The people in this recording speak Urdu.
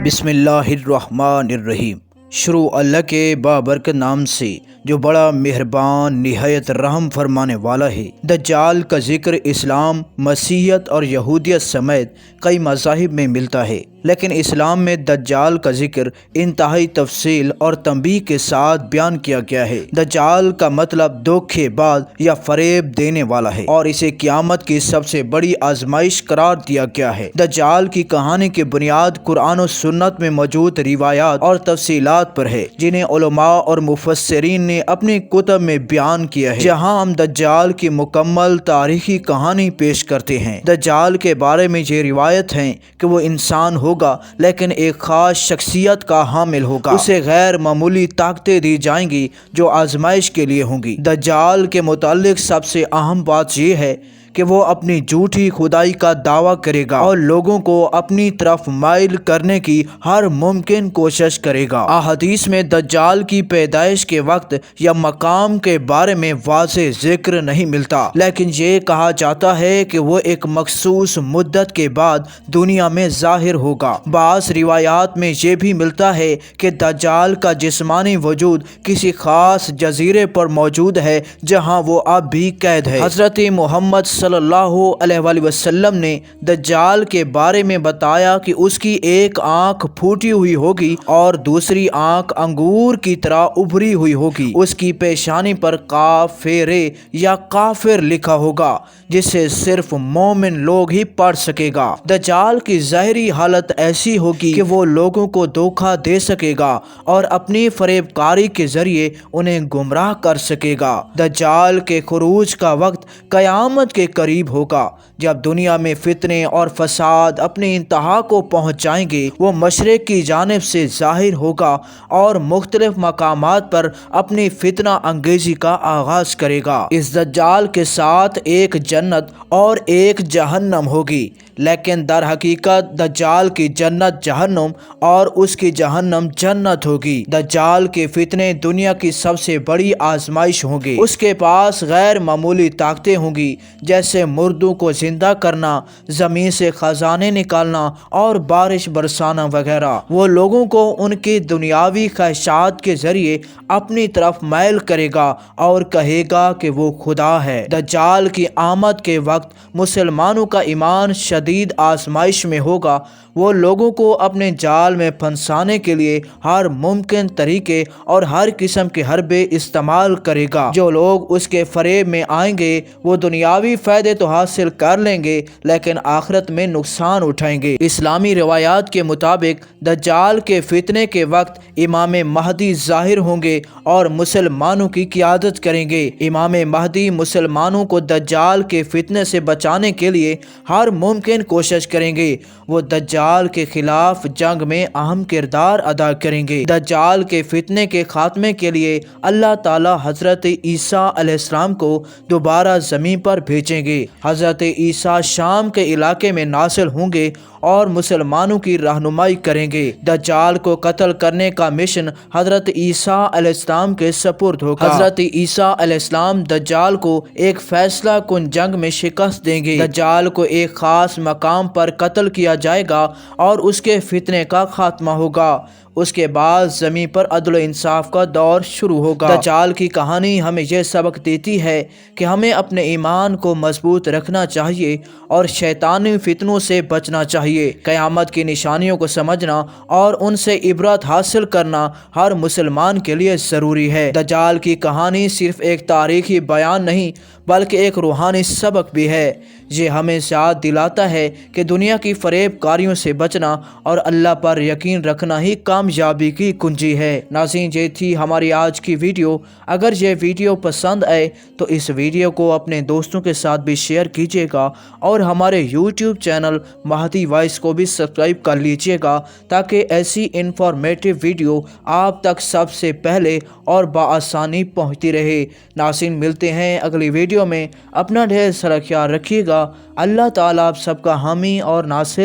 بسم اللہ الرحمن الرحیم۔ شروع اللہ کے بابرکت نام سے جو بڑا مہربان نہایت رحم فرمانے والا ہے۔ دجال کا ذکر اسلام، مسیحیت اور یہودیت سمیت کئی مذاہب میں ملتا ہے، لیکن اسلام میں دجال کا ذکر انتہائی تفصیل اور تنبیہ کے ساتھ بیان کیا گیا ہے۔ دجال کا مطلب دھوکے باز یا فریب دینے والا ہے اور اسے قیامت کی سب سے بڑی آزمائش قرار دیا گیا ہے۔ دجال کی کہانی کی بنیاد قرآن و سنت میں موجود روایات اور تفصیلات پر ہے، جنہیں علماء اور مفسرین نے اپنی کتب میں بیان کیا ہے۔ جہاں ہم دجال کی مکمل تاریخی کہانی پیش کرتے ہیں۔ دجال کے بارے میں یہ روایت ہے کہ وہ انسان ہوگا، لیکن ایک خاص شخصیت کا حامل ہوگا۔ اسے غیر معمولی طاقتیں دی جائیں گی جو آزمائش کے لیے ہوں گی۔ دجال کے متعلق سب سے اہم بات یہ ہے کہ وہ اپنی جھوٹی خدائی کا دعویٰ کرے گا اور لوگوں کو اپنی طرف مائل کرنے کی ہر ممکن کوشش کرے گا۔ احادیث میں دجال کی پیدائش کے وقت یا مقام کے بارے میں واضح ذکر نہیں ملتا، لیکن یہ کہا جاتا ہے کہ وہ ایک مخصوص مدت کے بعد دنیا میں ظاہر ہوگا۔ بعض روایات میں یہ بھی ملتا ہے کہ دجال کا جسمانی وجود کسی خاص جزیرے پر موجود ہے جہاں وہ اب بھی قید ہے۔ حضرت محمد صلی اللہ علیہ وآلہ وسلم نے دجال کے بارے میں بتایا کہ اس کی ایک آنکھ پھوٹی ہوئی ہوگی اور دوسری آنکھ انگور کی طرح ابھری ہوئی ہوگی۔ اس کی پیشانی پر کافر یا کافر لکھا ہوگا، جسے صرف مومن لوگ ہی پڑھ سکے گا۔ دجال کی ظاہری حالت ایسی ہوگی کہ وہ لوگوں کو دھوکہ دے سکے گا اور اپنی فریب کاری کے ذریعے انہیں گمراہ کر سکے گا۔ دجال کے خروج کا وقت قیامت کے قریب ہوگا، جب دنیا میں فتنے اور فساد اپنی انتہا کو پہنچ جائیں گے۔ وہ مشرق کی جانب سے ظاہر ہوگا اور مختلف مقامات پر اپنی فتنہ انگیزی کا آغاز کرے گا۔ اس دجال کے ساتھ ایک جنت اور ایک جہنم ہوگی، لیکن در حقیقت دجال کی جنت جہنم اور اس کی جہنم جنت ہوگی۔ دجال کے فتنے دنیا کی سب سے بڑی آزمائش ہوں گے۔ اس کے پاس غیر معمولی طاقتیں ہوں گی، جیسے مردوں کو زندہ کرنا، زمین سے خزانے نکالنا اور بارش برسانا وغیرہ۔ وہ لوگوں کو ان کی دنیاوی خواہشات کے ذریعے اپنی طرف مائل کرے گا اور کہے گا کہ وہ خدا ہے۔ دجال کی آمد کے وقت مسلمانوں کا ایمان شدید آزمائش میں ہوگا۔ وہ لوگوں کو اپنے جال میں پھنسانے کے لیے ہر ممکن طریقے اور ہر قسم کے حربے استعمال کرے گا۔ جو لوگ اس کے فریب میں آئیں گے وہ دنیاوی فائدے تو حاصل کر لیں گے، لیکن آخرت میں نقصان اٹھائیں گے۔ اسلامی روایات کے مطابق دجال کے فتنے کے وقت امام مہدی ظاہر ہوں گے اور مسلمانوں کی قیادت کریں گے۔ امام مہدی مسلمانوں کو دجال کے فتنے سے بچانے کے لیے ہر ممکن کوشش کریں گے۔ وہ دجال کے خلاف جنگ میں اہم کردار ادا کریں گے۔ دجال کے فتنے کے خاتمے کے لیے اللہ تعالی حضرت عیسیٰ علیہ السلام کو دوبارہ زمین پر بھیجیں گے۔ حضرت عیسیٰ شام کے علاقے میں نازل ہوں گے اور مسلمانوں کی رہنمائی کریں گے۔ دجال کو قتل کرنے کا مشن حضرت عیسیٰ علیہ السلام کے سپرد ہوگا۔ حضرت عیسیٰ علیہ السلام دجال کو ایک فیصلہ کن جنگ میں شکست دیں گے۔ دجال کو ایک خاص مقام پر قتل کیا جائے گا اور اس کے فتنے کا خاتمہ ہوگا۔ اس کے بعد زمین پر عدل و انصاف کا دور شروع ہوگا۔ دجال کی کہانی ہمیں یہ سبق دیتی ہے کہ ہمیں اپنے ایمان کو مضبوط رکھنا چاہیے اور شیطانی فتنوں سے بچنا چاہیے۔ قیامت کی نشانیوں کو سمجھنا اور ان سے عبرت حاصل کرنا ہر مسلمان کے لیے ضروری ہے۔ دجال کی کہانی صرف ایک تاریخی بیان نہیں بلکہ ایک روحانی سبق بھی ہے۔ یہ ہمیں یاد دلاتا ہے کہ دنیا کی فریب کاریوں سے بچنا اور اللہ پر یقین رکھنا ہی کامیابی کی کنجی ہے۔ ناظرین، یہ تھی ہماری آج کی ویڈیو۔ اگر یہ ویڈیو پسند آئے تو اس ویڈیو کو اپنے دوستوں کے ساتھ بھی شیئر کیجیے گا اور ہمارے یوٹیوب چینل مہدی وائس کو بھی سبسکرائب کر لیجیے گا، تاکہ ایسی انفارمیٹیو ویڈیو آپ تک سب سے پہلے اور بآسانی پہنچتی رہے۔ ناظرین، ملتے ہیں اگلی ویڈیو میں۔ اپنا ڈھیر سارا خیال رکھیے گا۔ اللہ تعالیٰ آپ سب کا حامی اور ناصر